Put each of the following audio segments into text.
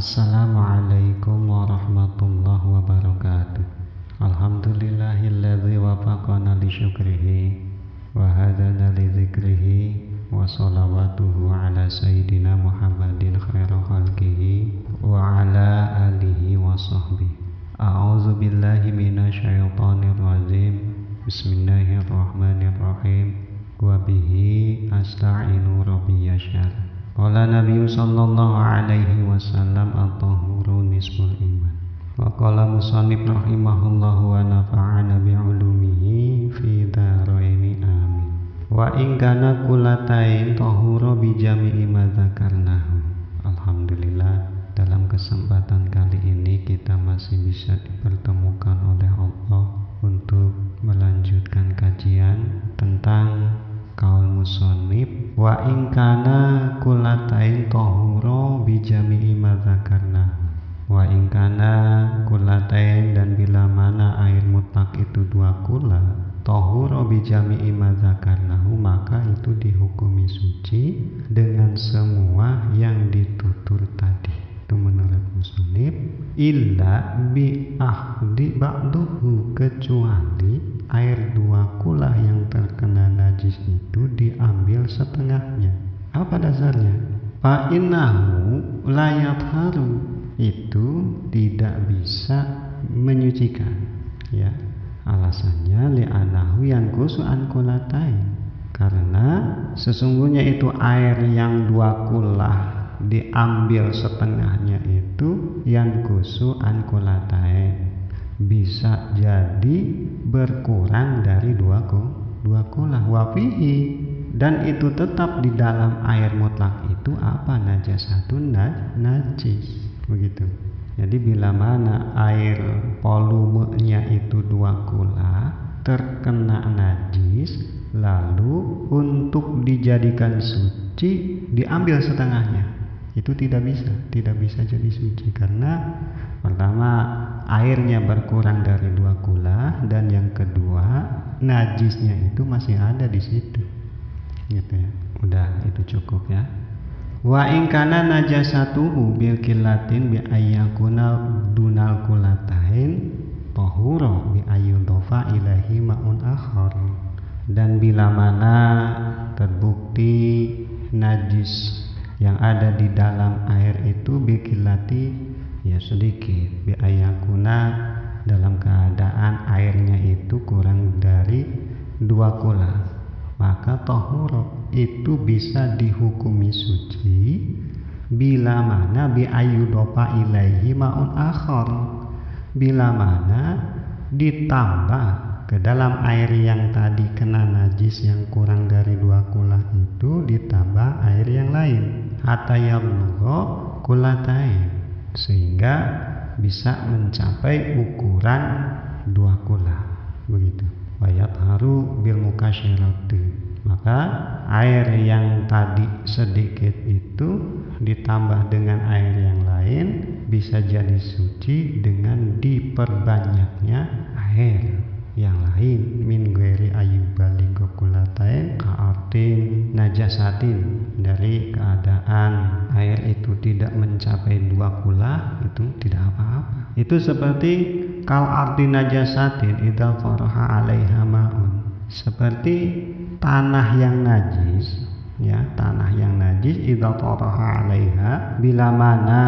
Assalamualaikum warahmatullahi wabarakatuh. Alhamdulillahilladzi wafaqana li syukrihi wa hadana li dzikrihi wa shalawatuhu ala sayyidina Muhammadin khairu khalqihi wa ala alihi wa sahbihi. A'udzu billahi minasyaitonir rajim. Bismillahirrahmanirrahim. Wa bihi asta'inu rabbi yasyar. Qala Nabi sallallahu alaihi wasallam at-tahuru nisful iman. Wa qala musannif rahimahullahu wa nafa'ana bi'ulumihi fi dharaini amin. Wa in kana kullatain tahuru bi jami'i ma dzakarnahu. Alhamdulillah, dalam kesempatan kali ini kita masih bisa dipertemukan oleh Allah untuk melanjutkan kajian tentang kaul musannif wa in kana kullatain tahura bi jami'i ma dzakarna. Wa in kana kullatain, dan bila mana air mutlak itu dua kula, tahura bi jami'i ma dzakarnahu, maka itu dihukumi suci dengan semua yang ditutur tadi. Itu menurut musannif, illa bi ahdi ba'duhu, kecuali air dua kula yang terkena najis itu diambil setengahnya. Apa dasarnya? Fa innahu la yatharu, itu tidak bisa menyucikan, ya. Alasannya li'annahu yanqusu an kullatain, karena sesungguhnya itu air yang dua kulah diambil setengahnya itu yanqusu an kullatain, bisa jadi berkurang dari dua kulah. Wafihi, dan itu tetap di dalam air mutlak itu apa? Najasatun, najis, begitu. Jadi bila mana air volumenya itu dua kula terkena najis, lalu untuk dijadikan suci diambil setengahnya, itu tidak bisa jadi suci, karena pertama airnya berkurang dari dua kula, dan yang kedua najisnya itu masih ada di situ, gitu ya. Udah, itu cukup ya. Wa in kana najasatuhu bil qillatin bi ayyakuna dunal kullatain tahura bi ayyudofa ilahi ma'un akhar, dan bila mana terbukti najis yang ada di dalam air itu bil qillati, ya sedikit, bi ayyakuna, dalam keadaan airnya itu kurang dari dua kula, maka tahura itu bisa dihukumi suci bila mana bi ayyudofa ilaihi ma'un akhar, bila mana ditambah ke dalam air yang tadi kena najis yang kurang dari dua kula itu ditambah air yang lain, hatta yablugha kullatain, sehingga bisa mencapai ukuran dua kula, begitu. Wayat haru bil mukasyirati, maka air yang tadi sedikit itu ditambah dengan air yang lain bisa jadi suci dengan diperbanyaknya air yang lain. Min ghairi ayyubaligha kullatain ka'artin najasatin, dari keadaan air itu tidak mencapai dua kula, itu tidak apa-apa. Itu seperti kal arti najasatin idza faraha 'alaiha ma'un, seperti tanah yang najis, ya, tanah yang najis idza faraha 'alaiha, bila mana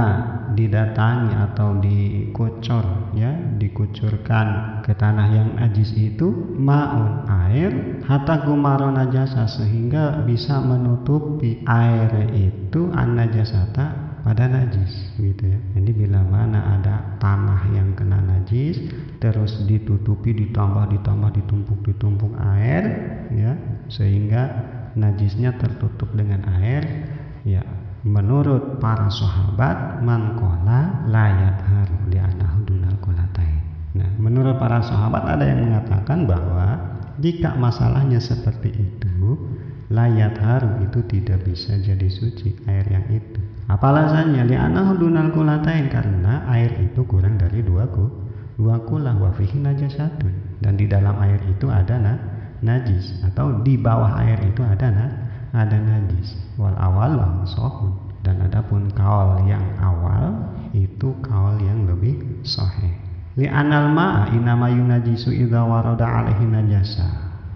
didatangi atau dikucur, ya, dikucurkan ke tanah yang najis itu ma'un, air, hatta gumaro najasa, sehingga bisa menutupi air itu an najasata, pada najis, gitu ya. Jadi bila mana ada tanah yang kena najis terus ditutupi, ditambah ditumpuk air, ya, sehingga najisnya tertutup dengan air, ya, menurut para sahabat man qala la yadharu li anahu dunal kullatain. Nah, menurut para sahabat ada yang mengatakan bahwa jika masalahnya seperti itu, la yadharu, itu tidak bisa jadi suci air yang itu. Apa alasannya? Li anahu dunal kullatain, karena air itu kurang dari dua kula. Wa fihi najasatun, dan di dalam air itu ada najis, atau di bawah air itu ada najis. Wal awal wa sahun, dan adapun kaul yang awal sahih. Li'anal ma'a inama yunajisu idza warada alaihi najasa.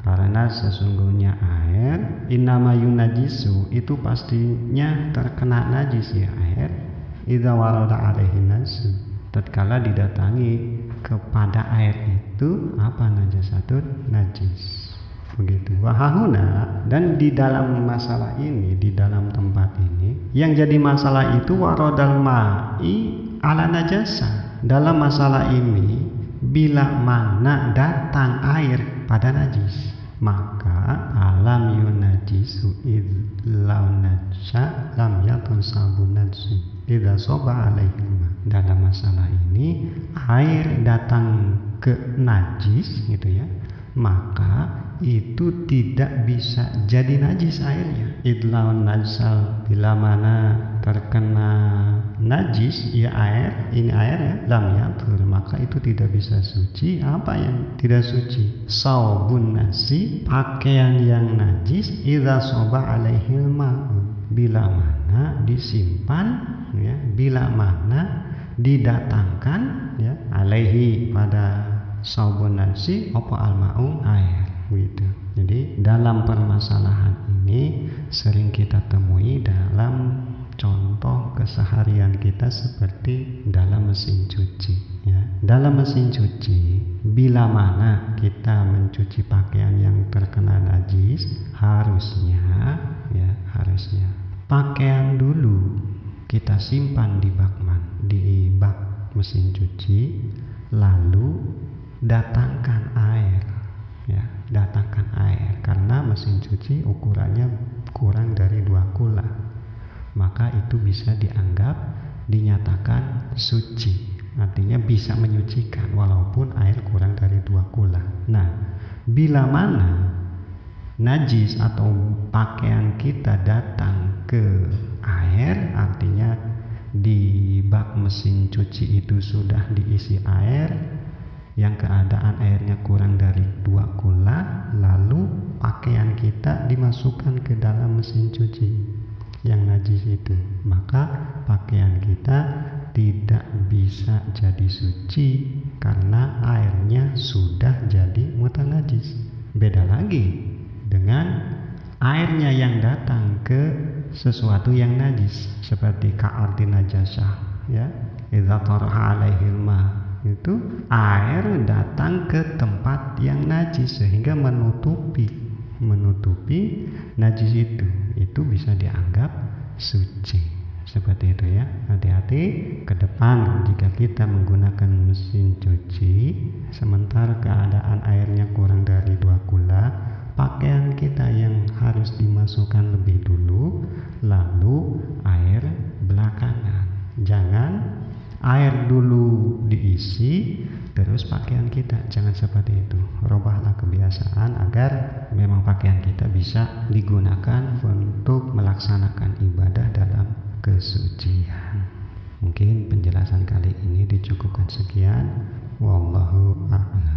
Karena sesungguhnya air inama yunajisu itu pastinya terkena najis ya air. Idza warada alaihi najasu. Tatkala didatangi kepada air itu apa najasatun najis. Begitu. Wahahuna, dan di dalam masalah ini, di dalam tempat ini yang jadi masalah itu waradal ma'i ala najasa. Dalam masalah ini bila mana datang air pada najis, maka alam yunajisu idlau najsa lam yakun sabun najis idza soba alaihi. Dalam masalah ini air datang ke najis gitu ya, maka itu tidak bisa jadi najis airnya. Idlaun najsal, bila mana terkena najis ya air, ini air ya, lam yatur, maka itu tidak bisa suci. Apa yang tidak suci? Saubun nasi, pakaian yang najis, idza soba alaihil ma'un, bila mana disimpan ya, bila mana didatangkan ya, alaihi pada saubun nasi apa al-ma'u air gitu. Jadi dalam permasalahan ini sering kita temui dalam contoh keseharian kita seperti dalam mesin cuci ya. Dalam mesin cuci bila mana kita mencuci pakaian yang terkena najis, harusnya pakaian dulu kita simpan di bak mesin cuci, lalu datangkan air ya, datangkan air karena mesin cuci ukurannya kurang dari 2 kula, maka itu bisa dinyatakan suci, artinya bisa menyucikan walaupun air kurang dari 2 kula. Nah, bila mana najis atau pakaian kita datang ke air, artinya di bak mesin cuci itu sudah diisi air yang keadaan airnya kurang dari 2 kula, lalu pakaian kita dimasukkan ke dalam mesin cuci yang najis itu, maka pakaian kita tidak bisa jadi suci karena airnya sudah jadi mutanajis. Beda lagi dengan airnya yang datang ke sesuatu yang najis seperti ka'ardi najasah ya, idza taraha alaihil ma, itu air datang ke tempat yang najis sehingga menutupi najis itu bisa dianggap suci. Seperti itu ya. Hati-hati ke depan jika kita menggunakan mesin cuci sementara keadaan airnya kurang dari 2 kula, pakaian kita yang harus dimasukkan lebih dulu, lalu air belakangan. Jangan air dulu diisi terus pakaian kita, jangan seperti itu. Robahlah kebiasaan agar memang pakaian kita bisa digunakan untuk melaksanakan ibadah dalam kesucian. Mungkin penjelasan kali ini dicukupkan sekian. Wallahu a'lam.